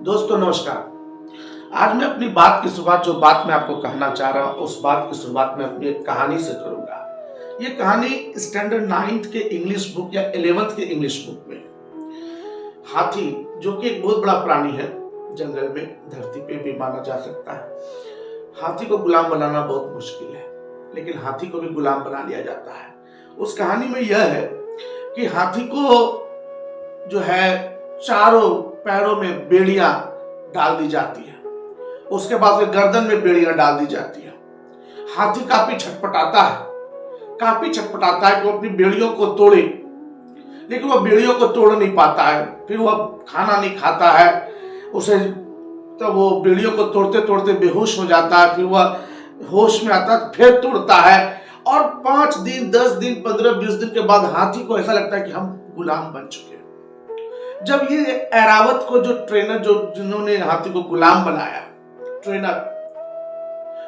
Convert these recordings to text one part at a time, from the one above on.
दोस्तों नमस्कार। आज मैं अपनी बात की शुरुआत जो बात मैं आपको कहना चाह रहा हूँ उस बात की शुरुआत मैं अपनी एक कहानी से करूंगा। ये कहानी स्टैंडर्ड 9th के इंग्लिश बुक या 11th के इंग्लिश बुक में। हाथी जो कि एक बहुत बड़ा प्राणी है, जंगल में, धरती पे भी माना जा सकता है। हाथी को गुलाम बनाना बहुत मुश्किल है, लेकिन हाथी को भी गुलाम बना लिया जाता है। उस कहानी में यह है कि हाथी को जो है चारों पैरों में बेड़ियां डाल दी जाती है, उसके बाद फिर गर्दन में बेड़ियां डाल दी जाती है। हाथी काफी छटपटाता है कि वो अपनी बेड़ियों को तोड़े, लेकिन वह बेड़ियों को तोड़ नहीं पाता है। फिर वह खाना नहीं खाता है, उसे तो वो बेड़ियों को तोड़ते तोड़ते बेहोश हो जाता है। फिर वह होश में आता है, फिर तोड़ता है, और 5 दिन 10 दिन 15-20 दिन के बाद हाथी को ऐसा लगता है कि हम गुलाम बन चुके हैं। जब ये ऐरावत को जो ट्रेनर जिन्होंने हाथी को गुलाम बनाया, ट्रेनर,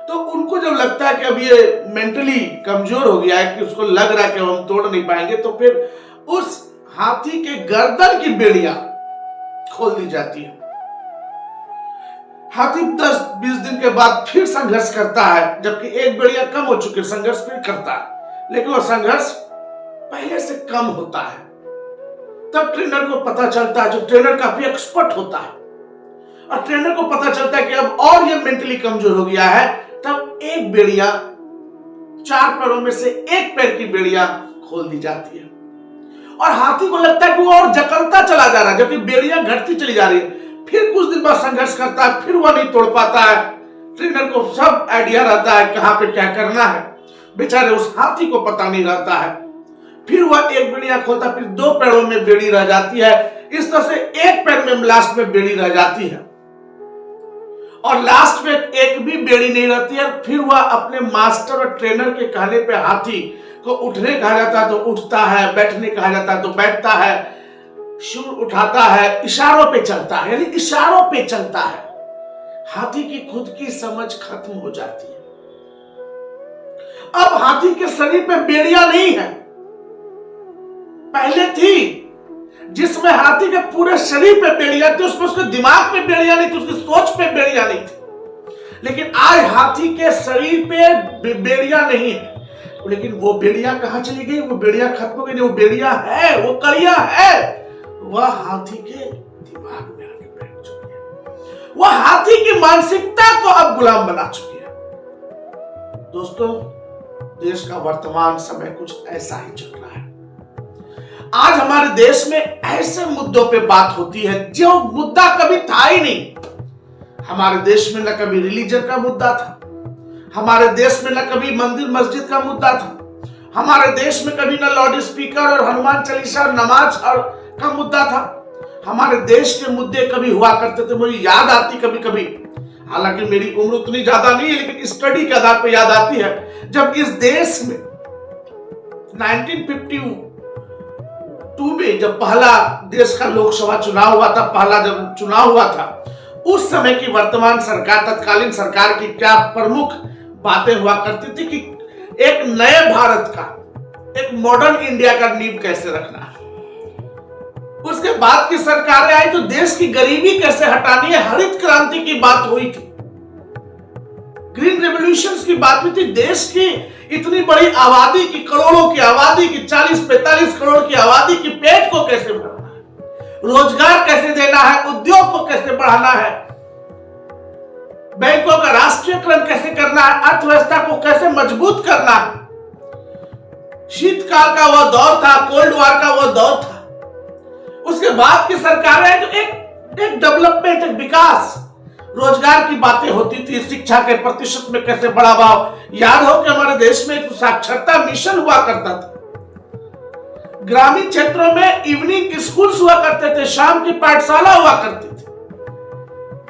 तो उनको जब लगता है कि अब ये मेंटली कमजोर हो गया है, कि उसको लग रहा है कि हम तोड़ नहीं पाएंगे, तो फिर उस हाथी के गर्दन की बेड़ियां खोल दी जाती है। हाथी 10-20 दिन के बाद फिर संघर्ष करता है, जबकि एक बेड़िया कम हो चुकी है, संघर्ष फिर करता है, लेकिन वह संघर्ष पहले से कम होता है। तब ट्रेनर को पता चलता है, जो ट्रेनर काफी एक्सपर्ट होता है, और ट्रेनर को पता चलता है कि अब और ये मेंटली कमजोर हो गया है। तब एक बेड़िया, 4 पैरों में से एक पैर की बेड़िया खोल दी जाती है, और हाथी को लगता है कि वो और जकड़ता चला जा रहा है, जबकि बेड़िया घटती चली जा रही है। फिर कुछ दिन बाद संघर्ष करता है, फिर वह नहीं तोड़ पाता है। ट्रेनर को सब आइडिया रहता है कहां पे क्या करना है, बेचारे उस हाथी को पता नहीं रहता है। फिर वह एक बेड़िया खोलता, फिर 2 पैरों में बेड़ी रह जाती है। इस तरह से एक पैर में लास्ट में बेड़ी रह जाती है, और लास्ट में एक भी बेड़ी नहीं रहती है। फिर वह अपने मास्टर और ट्रेनर के कहने पे हाथी को उठने कहा जाता है तो उठता है, बैठने कहा जाता है तो बैठता है, शुर उठाता है, इशारों पे चलता है, यानी इशारों पे चलता है। हाथी की खुद की समझ खत्म हो जाती है। अब हाथी के शरीर पे बेड़ियां नहीं है, पहले थी, जिसमें हाथी के पूरे शरीर पे बेड़ियां थी, उसमें उसके दिमाग पे बेड़ियां नहीं थी, उसकी सोच पे बेड़ियां नहीं थी। लेकिन आज हाथी के शरीर पे बेड़ियां नहीं है, लेकिन वो बेड़ियां कहां चली गई? वो बेड़ियां खत्म हो गई? वो बेड़ियां है, वो कड़ियां है, वह हाथी के दिमाग में आके बैठ चुकी है। वह हाथी की मानसिकता को अब गुलाम बना चुकी है। दोस्तों, देश का वर्तमान समय कुछ ऐसा ही चल रहा है। आज हमारे देश में ऐसे मुद्दों पे बात होती है जो मुद्दा कभी था ही नहीं। हमारे देश में न कभी रिलीजन का मुद्दा था, हमारे देश में न कभी मंदिर मस्जिद का मुद्दा था, हमारे देश में कभी न लाउड स्पीकर और हनुमान चालीसा और नमाज का मुद्दा था। हमारे देश के मुद्दे कभी हुआ करते थे, मुझे याद आती कभी कभी, हालांकि मेरी उम्र उतनी ज्यादा नहीं है, लेकिन स्टडी के आधार पर याद आती है, जब इस देश में 1952 में जब पहला देश का लोकसभा चुनाव हुआ था, पहला जब चुनाव हुआ था, उस समय की वर्तमान सरकार, तत्कालीन सरकार की क्या प्रमुख बातें हुआ करती थी कि एक नए भारत का, एक मॉडर्न इंडिया का नींव कैसे रखना है। उसके बाद की सरकारें आई तो देश की गरीबी कैसे हटानी है, हरित क्रांति की बात हुई थी, ग्रीन रेवोल्यूशन की बात हुई थी। देश की इतनी बड़ी आबादी की, करोड़ों की आबादी की, 40-45 करोड़ की आबादी की पेट को कैसे भरना है, रोजगार कैसे देना है, उद्योग को कैसे बढ़ाना है, बैंकों का राष्ट्रीयकरण कैसे करना है, अर्थव्यवस्था को कैसे मजबूत करना है। शीतकाल का वह दौर था, कोल्ड वॉर का वह दौर था। उसके बाद की सरकारें आई तो एक डेवलपमेंट, एक विकास, रोजगार की बातें होती थी, शिक्षा के प्रतिशत में कैसे बढ़ावा। याद हो कि हमारे देश में एक साक्षरता मिशन हुआ करता था, ग्रामीण क्षेत्रों में इवनिंग स्कूल्स हुआ करते थे, शाम की पाठशाला हुआ करती थी,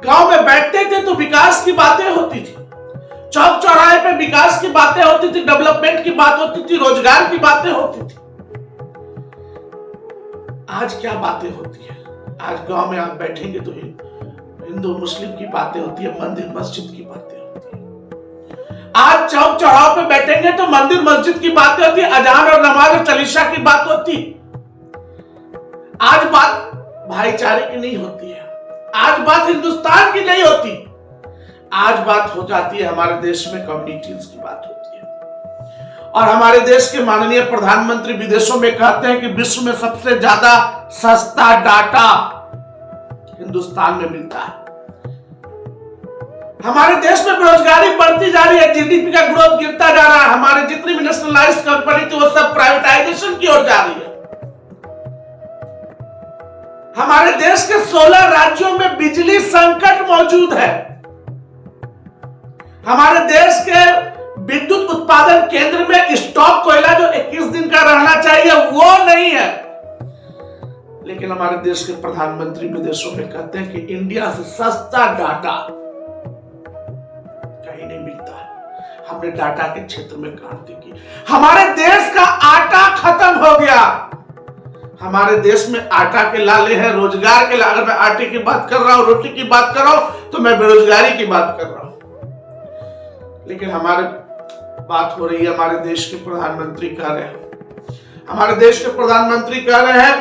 गांव में बैठते थे तो विकास की बातें होती थी, चौक चौराहे पे विकास की बातें होती थी, डेवलपमेंट की बात होती थी, रोजगार की बातें होती थी। आज क्या बातें होती है? आज गांव में आप बैठेंगे तो हिंदू मुस्लिम की बातें होती है, मंदिर मस्जिद की बातें होती है। आज चौक चौराहों पे बैठेंगे तो मंदिर मस्जिद की बातें होती है, अजान और नमाज और चालीसा की बात होती। आज बात भाईचारे की नहीं होती है, आज बात हिंदुस्तान की नहीं होती, आज बात हो जाती है हमारे देश में कम्युनिटीज की बात होती है। और हमारे देश के माननीय प्रधानमंत्री विदेशों में कहते हैं कि विश्व में सबसे ज्यादा सस्ता डाटा हिंदुस्तान में मिलता है। हमारे देश में बेरोजगारी बढ़ती जा रही है, जीडीपी का ग्रोथ गिरता जा रहा है, हमारे जितनी भी नेशनलाइज्ड कंपनी थी वो सब प्राइवेटाइजेशन की ओर जा रही है। हमारे देश के 16 राज्यों में बिजली संकट मौजूद है। हमारे देश के विद्युत उत्पादन केंद्र में स्टॉक कोयला जो 21 दिन का रहना चाहिए वो नहीं है। लेकिन हमारे देश के प्रधानमंत्री विदेशों में कहते हैं कि इंडिया से सस्ता डाटा कहीं नहीं मिलता है। हमने डाटा के क्षेत्र में क्रांति की। हमारे देश का आटा खत्म हो गया। हमारे देश में आटा के लाले हैं, रोजगार के लाले। मैं आटे की बात कर रहा हूं, रोटी की बात कर रहा हूं, तो मैं बेरोजगारी की बात कर रहा हूं। लेकिन हमारे बात हो रही है, हमारे देश के प्रधानमंत्री कह रहे हैं, हमारे देश के प्रधानमंत्री कह रहे हैं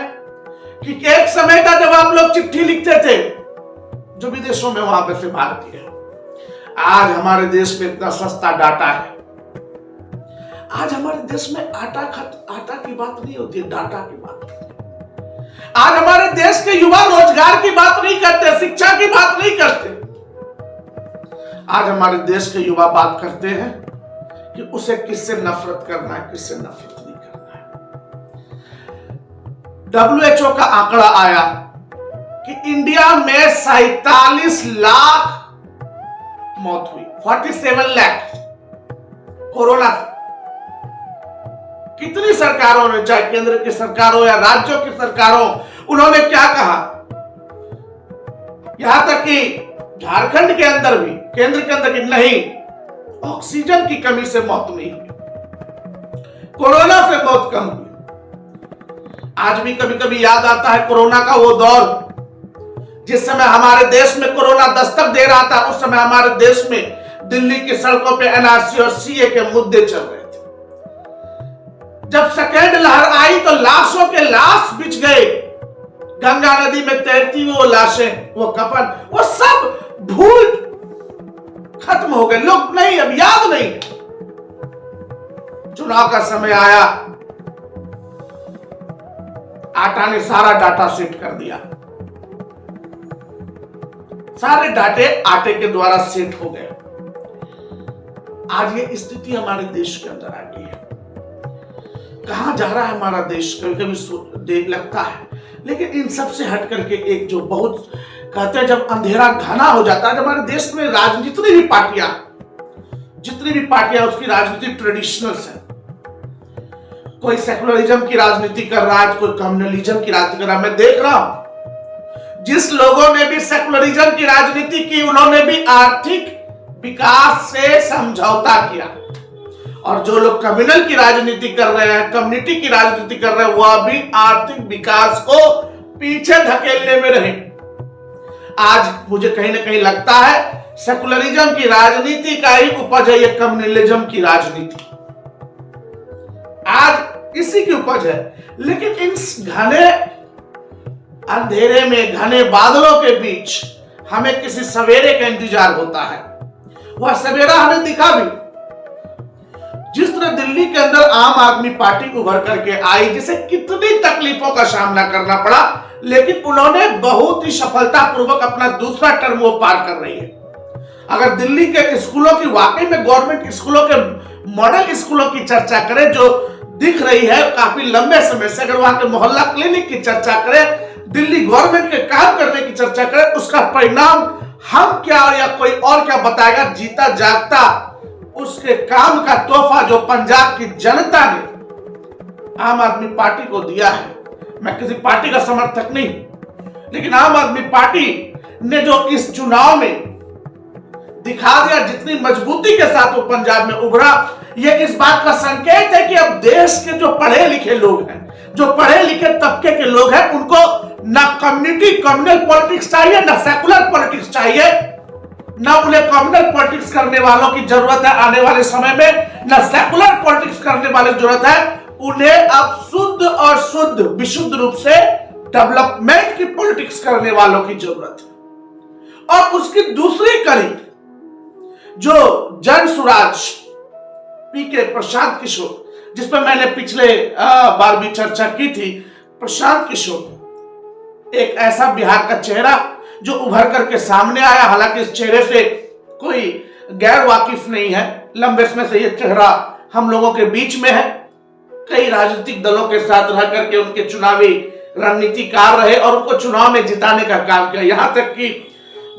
कि एक समय था जब आप लोग चिट्ठी लिखते थे जो विदेशों में वहां पे से भारतीय है। आज हमारे देश में इतना सस्ता डाटा है। आज हमारे देश में आटा की बात नहीं होती है, डाटा की बात होती है। आज हमारे देश के युवा रोजगार की बात नहीं करते, शिक्षा की बात नहीं करते। आज हमारे देश के युवा बात करते हैं कि उसे किससे नफरत करना है, किससे नफरत नहीं करना है। WHO का आंकड़ा आया कि इंडिया में 47 लाख मौत हुई, 47 लाख कोरोना से। कितनी सरकारों ने, चाहे केंद्र की सरकार हो या राज्यों की सरकार हो, उन्होंने क्या कहा? यहां तक कि झारखंड के अंदर भी, केंद्र के अंदर भी नहीं, ऑक्सीजन की कमी से मौत नहीं हुई, कोरोना से मौत कम हुई। आज भी कभी कभी याद आता है कोरोना का वो दौर जिस समय हमारे देश में कोरोना दस्तक दे रहा था। उस समय हमारे देश में दिल्ली की सड़कों पे एनआरसी और सीए के मुद्दे चल रहे थे। जब सेकेंड लहर आई तो लाशों के लाश बिछ गए, गंगा नदी में तैरती वो लाशें, वो कफन, वो सब भूल खत्म हो गए। लोग नहीं, अब याद नहीं। चुनाव का समय आया, आटा ने सारा डाटा सेट कर दिया, सारे डाटे आटे के द्वारा सेट हो गए। आज ये स्थिति हमारे देश के अंदर आ गई है। कहां जा रहा है हमारा देश, कभी कभी लगता है। लेकिन इन सब से हट करके एक जो बहुत कहते हैं, जब अंधेरा घना हो जाता है, जब हमारे देश में जितनी भी पार्टियां उसकी राजनीति ट्रेडिशनल्स है। कोई सेकुलरिज्म की राजनीति कर रहा है, कोई कम्युनलिज्म की राजनीति कर रहा है। मैं देख रहा हूं जिस लोगों ने भी सेकुलरिज्म की राजनीति की, उन्होंने भी आर्थिक विकास से समझौता किया, और जो लोग कम्युनल की राजनीति कर रहे हैं, कम्युनिटी की राजनीति कर रहे हैं, वह भी आर्थिक विकास को पीछे धकेलने में रहे। आज मुझे कहीं ना कहीं लगता है सेकुलरिज्म की राजनीति का ही उपज है ये कम्युनलिज्म की राजनीति। आज इसी की उपज है। लेकिन इन घने अंधेरे में, घने बादलों के बीच हमें किसी सवेरे का इंतजार होता है। वह सवेरा हमें दिखा भी। जिस तरह दिल्ली के अंदर आम आदमी पार्टी उभर करके आई, जिसे कितनी तकलीफों का सामना करना पड़ा, लेकिन उन्होंने बहुत ही सफलतापूर्वक अपना दूसरा टर्म वो पार कर रही है। अगर दिल्ली के स्कूलों की, वाकई में गवर्नमेंट स्कूलों के, मॉडल स्कूलों की चर्चा करें जो दिख रही है काफी लंबे समय से, अगर वहां के मोहल्ला क्लिनिक की चर्चा करें, दिल्ली गवर्नमेंट के काम करने की चर्चा करें, उसका परिणाम हम क्या या कोई और क्या बताएगा? जीता जागता उसके काम का तोहफा जो पंजाब की जनता ने आम आदमी पार्टी को दिया है। मैं किसी पार्टी का समर्थक नहीं, लेकिन आम आदमी पार्टी ने जो इस चुनाव में दिखा दिया, जितनी मजबूती के साथ वो पंजाब में उभरा, ये इस बात का संकेत है कि अब देश के जो पढ़े लिखे लोग हैं, जो पढ़े लिखे तबके के लोग हैं, उनको ना कम्युनल पॉलिटिक्स चाहिए, ना सेकुलर पॉलिटिक्स चाहिए, ना उन्हें कम्युनल पॉलिटिक्स करने वालों की जरूरत है आने वाले समय में, ना सेकुलर पॉलिटिक्स करने वाले की जरूरत है। उन्हें अब शुद्ध और विशुद्ध रूप से डेवलपमेंट की पॉलिटिक्स करने वालों की जरूरत है। और उसकी दूसरी कड़ी जो जन सुराज पीके प्रशांत किशोर, जिस पर मैंने पिछले बार भी चर्चा की थी। प्रशांत किशोर एक ऐसा बिहार का चेहरा जो उभर करके सामने आया, हालांकि इस चेहरे से कोई गैर वाकिफ नहीं है, लंबे समय से यह चेहरा हम लोगों के बीच में है। कई राजनीतिक दलों के साथ रह करके उनके चुनावी रणनीतिकार रहे और उनको चुनाव में जिताने का काम किया। यहां तक कि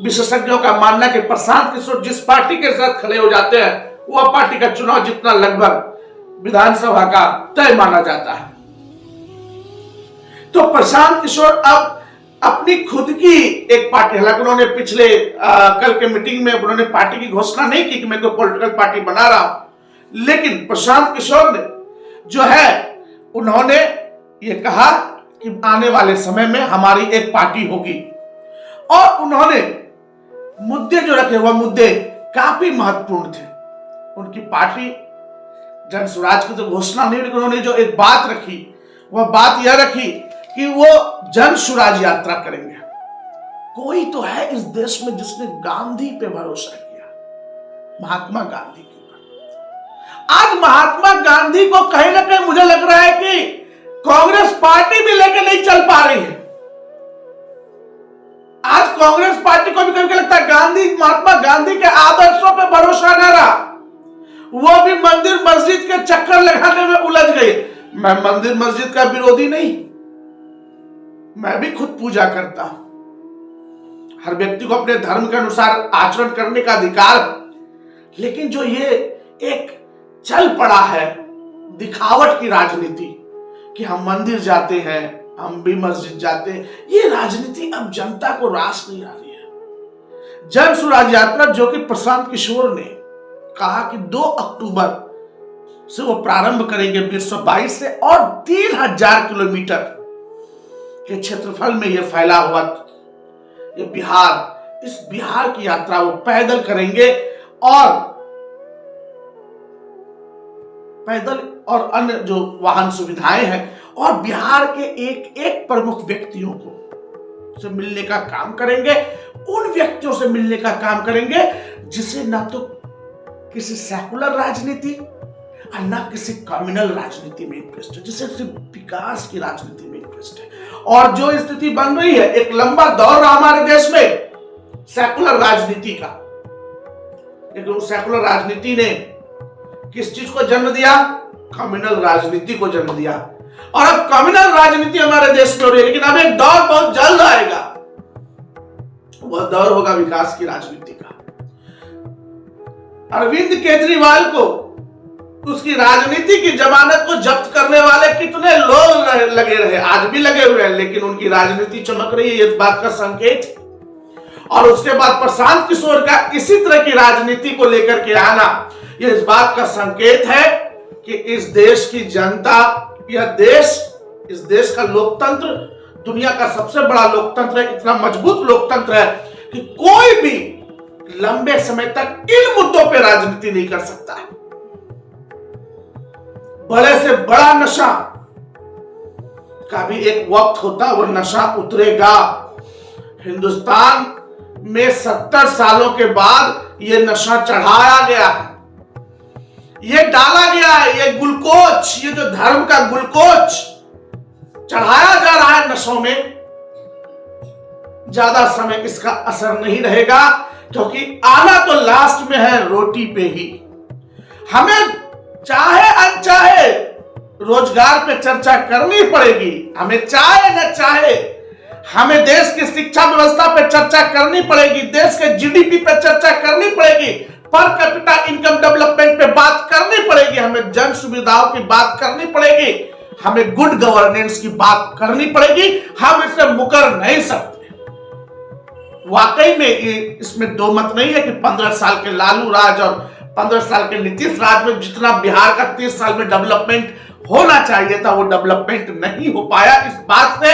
विशेषज्ञों का मानना कि प्रशांत किशोर जिस पार्टी के साथ खड़े हो जाते हैं वह पार्टी का चुनाव जितना लगभग विधानसभा का तय माना जाता है। तो प्रशांत किशोर अब अपनी खुद की एक पार्टी, हालांकि उन्होंने पिछले कल के मीटिंग में उन्होंने पार्टी की घोषणा नहीं की कि मैं कोई पॉलिटिकल पार्टी बना रहा हूं, लेकिन प्रशांत किशोर ने जो है उन्होंने ये कहा कि आने वाले समय में हमारी एक पार्टी होगी। और उन्होंने मुद्दे जो रखे वह मुद्दे काफी महत्वपूर्ण थे। उनकी पार्टी जन स्वराज की तो घोषणा नहीं, लेकिन उन्होंने जो एक बात रखी वह बात यह रखी कि वो जन स्वराज यात्रा करेंगे। कोई तो है इस देश में जिसने गांधी पे भरोसा किया, महात्मा गांधी के ऊपर। आज महात्मा गांधी को कहीं ना कहीं मुझे लग रहा है कि कांग्रेस पार्टी भी लेकर नहीं चल पा रही है। आज कांग्रेस पार्टी को भी कभी लगता है गांधी, महात्मा गांधी के आदर्शों पे भरोसा न रहा, वो भी मंदिर मस्जिद के चक्कर लगाने में उलझ गई। मैं मंदिर मस्जिद का विरोधी नहीं, मैं भी खुद पूजा करता हूं। हर व्यक्ति को अपने धर्म के अनुसार आचरण करने का अधिकार है, लेकिन जो ये एक चल पड़ा है दिखावट की राजनीति कि हम मंदिर जाते हैं, हम भी मस्जिद जाते हैं, ये राजनीति अब जनता को रास नहीं आ रही है। जन स्वराज यात्रा जो कि प्रशांत किशोर ने कहा कि 2 अक्टूबर से वो प्रारंभ करेंगे 2022 से, और 3000 किलोमीटर के क्षेत्रफल में यह फैला हुआ ये बिहार, इस बिहार की यात्रा वो पैदल करेंगे और अन्य जो वाहन सुविधाएं हैं, और बिहार के एक एक प्रमुख व्यक्तियों को से मिलने का काम करेंगे। उन व्यक्तियों से मिलने का काम करेंगे जिसे ना तो किसी सेकुलर राजनीति और ना किसी कम्युनल राजनीति में इंटरेस्ट है, जिसे सिर्फ विकास की राजनीति में इंटरेस्ट है। और जो स्थिति बन रही है, एक लंबा दौर रहा हमारे देश में सेकुलर राजनीति का, लेकिन उस सेकुलर राजनीति ने किस चीज को जन्म दिया? कम्युनल राजनीति को जन्म दिया। और अब कम्युनल राजनीति हमारे देश में हो रही है, लेकिन अब एक दौर बहुत जल्द आएगा, वह दौर होगा विकास की राजनीति का। अरविंद केजरीवाल को उसकी राजनीति की जमानत को जब्त करने वाले कितने लोग लगे रहे, आज भी लगे हुए हैं, लेकिन उनकी राजनीति चमक रही है, ये इस बात का संकेत है। और उसके बाद प्रशांत किशोर का इसी तरह की राजनीति को लेकर के आना, ये इस बात का संकेत है कि इस देश की जनता, इस देश का लोकतंत्र दुनिया का सबसे बड़ा लोकतंत्र है, इतना मजबूत लोकतंत्र है कि कोई भी लंबे समय तक इन मुद्दों पर राजनीति नहीं कर सकता है। बड़े से बड़ा नशा का भी एक वक्त होता, वो नशा उतरेगा। हिंदुस्तान में 70 सालों के बाद ये नशा चढ़ाया गया है, ये डाला गया है, ये ग्लूकोज, ये जो धर्म का ग्लूकोज चढ़ाया जा रहा है नशों में, ज्यादा समय इसका असर नहीं रहेगा, क्योंकि आना तो लास्ट में है रोटी पे ही। हमें चाहे अनचाहे रोजगार पे चर्चा करनी पड़ेगी, हमें चाहे न चाहे हमें देश की शिक्षा व्यवस्था पे चर्चा करनी पड़ेगी, देश के जीडीपी पे चर्चा करनी पड़ेगी, पर कैपिटा इनकम डेवलपमेंट पे बात करनी पड़ेगी, हमें जन सुविधाओं की बात करनी पड़ेगी, हमें गुड गवर्नेंस की बात करनी पड़ेगी। हम इससे मुकर नहीं सकते। वाकई में इसमें दो मत नहीं है कि 15 साल के लालू राज और 15 साल के नीतीश राज में जितना बिहार का 30 साल में डेवलपमेंट होना चाहिए था वो डेवलपमेंट नहीं हो पाया। इस बात से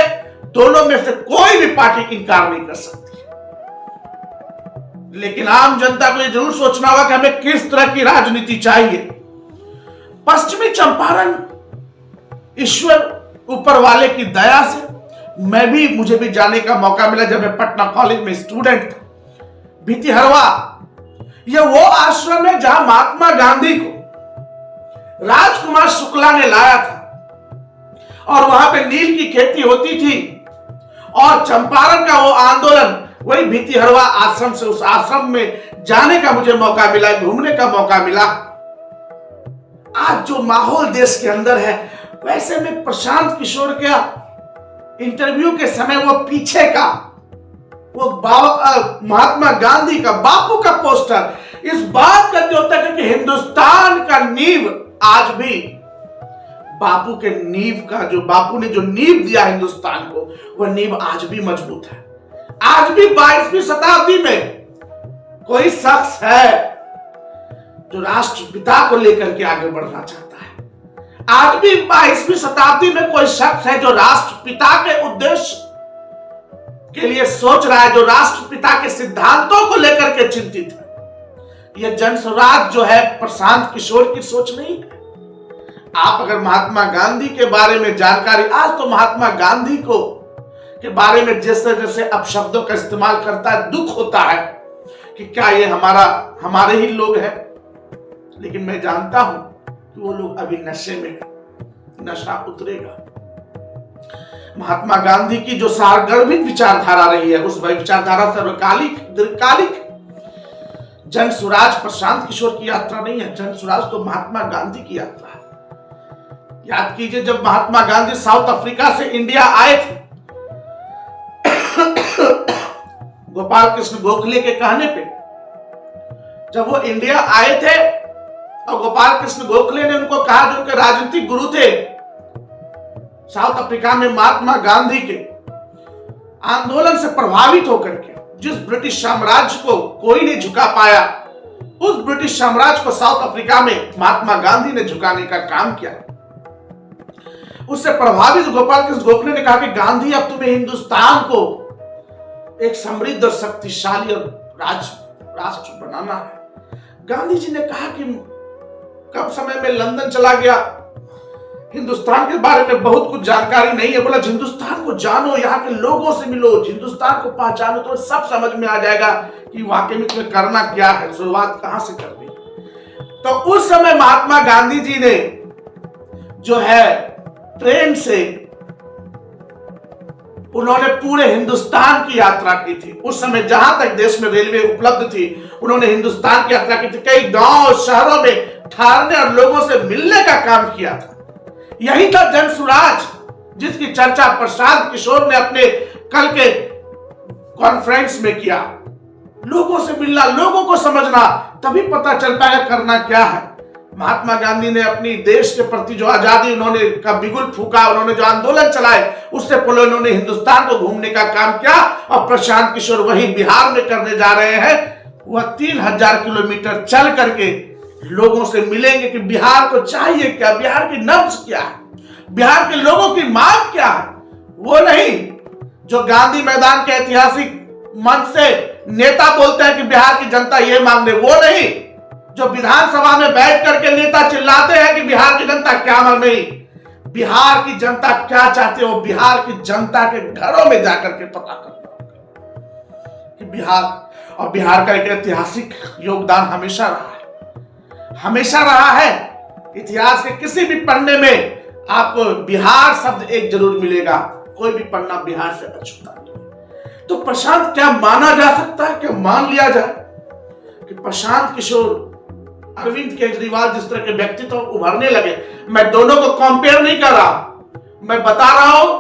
दोनों में से कोई भी पार्टी इनकार नहीं कर सकती। लेकिन आम जनता को यह जरूर सोचना होगा कि हमें किस तरह की राजनीति चाहिए। पश्चिमी चंपारण ईश्वर ऊपर वाले की दया से मुझे भी जाने का मौका मिला जब मैं पटना कॉलेज में स्टूडेंट था। भितिहरवा, यह वो आश्रम है जहां महात्मा गांधी को राजकुमार शुक्ला ने लाया था और वहां पे नील की खेती होती थी और चंपारण का वो आंदोलन वही भितिहरवा आश्रम से, उस आश्रम में जाने का मुझे मौका मिला, घूमने का मौका मिला। आज जो माहौल देश के अंदर है, वैसे में प्रशांत किशोर का इंटरव्यू के समय वो पीछे का वो महात्मा गांधी का, बापू का पोस्टर इस बात का होता है कि हिंदुस्तान का नींव आज भी बापू के नींव का, जो बापू ने जो नींव दिया हिंदुस्तान को, वह नींव आज भी मजबूत है। आज भी 22वीं शताब्दी में कोई शख्स है जो राष्ट्रपिता को लेकर के आगे बढ़ना चाहता है। आज भी 22वीं शताब्दी में कोई शख्स है जो राष्ट्रपिता के उद्देश्य के लिए सोच रहा है, जो राष्ट्रपिता के सिद्धांतों को लेकर के चिंतित है। यह जन स्वराज जो है प्रशांत किशोर की सोच नहीं है। आप अगर महात्मा गांधी के बारे में जानकारी, आज तो महात्मा गांधी को के बारे में जैसे जैसे अपशब्दों का इस्तेमाल करता है, दुख होता है कि क्या ये हमारे ही लोग हैं। लेकिन मैं जानता हूं कि वो लोग अभी नशे में हैं, नशा उतरेगा। महात्मा गांधी की जो सारगर्भित विचारधारा रही है, उस विचारधारा सर्वकालिक दीर्घकालिक। जन स्वराज प्रशांत किशोर की यात्रा नहीं है, जन स्वराज तो महात्मा गांधी की यात्रा है। याद कीजिए, जब महात्मा गांधी साउथ अफ्रीका से इंडिया आए थे, गोपाल कृष्ण गोखले के कहने पे, जब वो इंडिया आए थे और गोपाल कृष्ण गोखले ने उनको कहा, जो उनके राजनीतिक गुरु थे साउथ अफ्रीका में, महात्मा गांधी के आंदोलन से प्रभावित होकर के जिस ब्रिटिश साम्राज्य को कोई नहीं झुका पाया, उस ब्रिटिश साम्राज्य को साउथ अफ्रीका में महात्मा गांधी ने झुकाने का काम किया। उससे प्रभावित गोपाल कृष्ण गोखले ने कहा कि गांधी, अब तुम्हें हिंदुस्तान को एक समृद्ध और शक्तिशाली और राष्ट्र बनाना है। गांधी जी ने कहा कि कम समय में लंदन चला गया, हिंदुस्तान के बारे में बहुत कुछ जानकारी नहीं है। बोला, हिंदुस्तान को जानो, यहाँ के लोगों से मिलो, हिंदुस्तान को पहचानो, तो सब समझ में आ जाएगा कि वाकई में तुम्हें करना क्या है, शुरुआत कहां से करनी। तो उस समय महात्मा गांधी जी ने जो है ट्रेन से उन्होंने पूरे हिंदुस्तान की यात्रा की थी। उस समय जहां तक देश में रेलवे उपलब्ध थी, उन्होंने हिंदुस्तान की यात्रा की थी। कई गांव शहरों में ठहरने और लोगों से मिलने का काम किया था। यही था जन स्वराज, जिसकी चर्चा प्रशांत किशोर ने अपने कल के कॉन्फ्रेंस में किया। लोगों से मिलना, लोगों को समझना, तभी पता चल पाएगा करना क्या है। महात्मा गांधी ने अपनी देश के प्रति जो आजादी उन्होंने का बिगुल फूका, उन्होंने जो आंदोलन चलाए, उससे पहले उन्होंने हिंदुस्तान को घूमने का काम किया। और प्रशांत किशोर वही बिहार में करने जा रहे हैं। वह 3000 किलोमीटर चल करके लोगों से मिलेंगे कि बिहार को चाहिए क्या, बिहार की नब्ज क्या है, बिहार के लोगों की मांग क्या है। वो नहीं जो गांधी मैदान के ऐतिहासिक मंच से नेता बोलते हैं कि बिहार की जनता ये मांग रही, वो नहीं जो विधानसभा में बैठ करके नेता चिल्लाते हैं कि बिहार की जनता क्या मांग रही। बिहार की जनता क्या चाहती है, वो बिहार की जनता के घरों में जाकर के पता करना होगा कि बिहार का एक ऐतिहासिक योगदान हमेशा रहा है, हमेशा रहा है। इतिहास के किसी भी पन्ने में आपको बिहार शब्द एक जरूर मिलेगा, कोई भी पन्ना बिहार से अछूता नहीं। तो प्रशांत क्या माना जा सकता है, क्या मान लिया जाए कि प्रशांत किशोर, अरविंद केजरीवाल जिस तरह के व्यक्तित्व उभरने लगे, मैं दोनों को कंपेयर नहीं कर रहा, मैं बता रहा हूं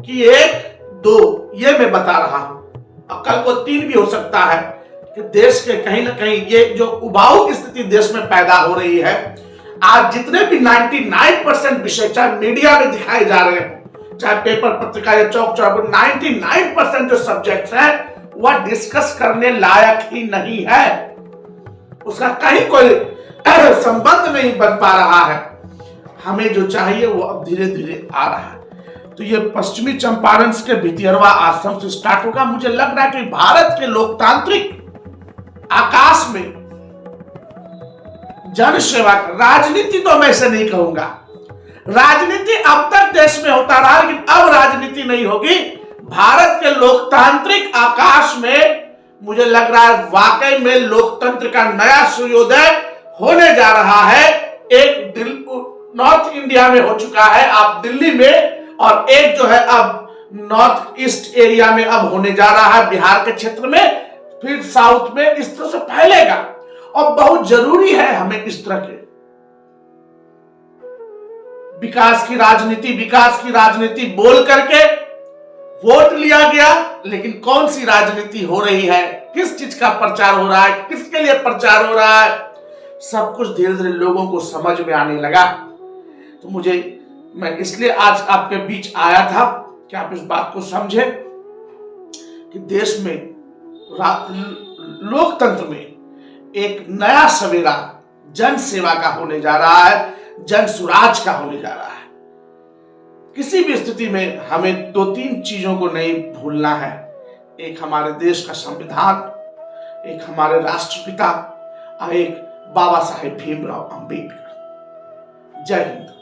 कि 1 2 ये मैं बता रहा हूं, और कल को 3 भी हो सकता है कि देश के कहीं ना कहीं ये जो उबाऊ की स्थिति देश में पैदा हो रही है। आज जितने भी 99% विषय चाहे मीडिया में दिखाए जा रहे हैं, चाहे पेपर पत्रिका या चौक चौराहे, 99% जो सब्जेक्ट्स हैं वह डिस्कस करने लायक ही नहीं है, उसका कहीं कोई संबंध नहीं बन पा रहा है। हमें जो चाहिए वो अब धीरे धीरे आ रहा है। तो ये पश्चिमी चंपारण के भितिहरवा आश्रम से स्टार्ट होगा। मुझे लग रहा है कि भारत के लोकतांत्रिक आकाश में जन सेवा, राजनीति तो मैं इसे नहीं कहूंगा, राजनीति अब तक देश में होता रहा, लेकिन अब राजनीति नहीं होगी। भारत के लोकतांत्रिक आकाश में मुझे लग रहा है वाकई में लोकतंत्र का नया सूर्योदय होने जा रहा है। एक नॉर्थ इंडिया में हो चुका है, आप दिल्ली में, और एक जो है अब नॉर्थ ईस्ट एरिया में अब होने जा रहा है, बिहार के क्षेत्र में, फिर साउथ में, इस तरह से फैलेगा। और बहुत जरूरी है हमें इस तरह के विकास की राजनीति बोल करके वोट लिया गया, लेकिन कौन सी राजनीति हो रही है, किस चीज का प्रचार हो रहा है, किसके लिए प्रचार हो रहा है, सब कुछ धीरे धीरे लोगों को समझ में आने लगा। तो मैं इसलिए आज आपके बीच आया था कि आप इस बात को समझे कि देश में लोकतंत्र में एक नया सवेरा जन सेवा का होने जा रहा है, जन सुराज का होने जा रहा है। किसी भी स्थिति में हमें 2-3 चीजों को नहीं भूलना है। एक हमारे देश का संविधान, एक हमारे राष्ट्रपिता और एक बाबा साहेब भीमराव अंबेडकर। जय हिंद।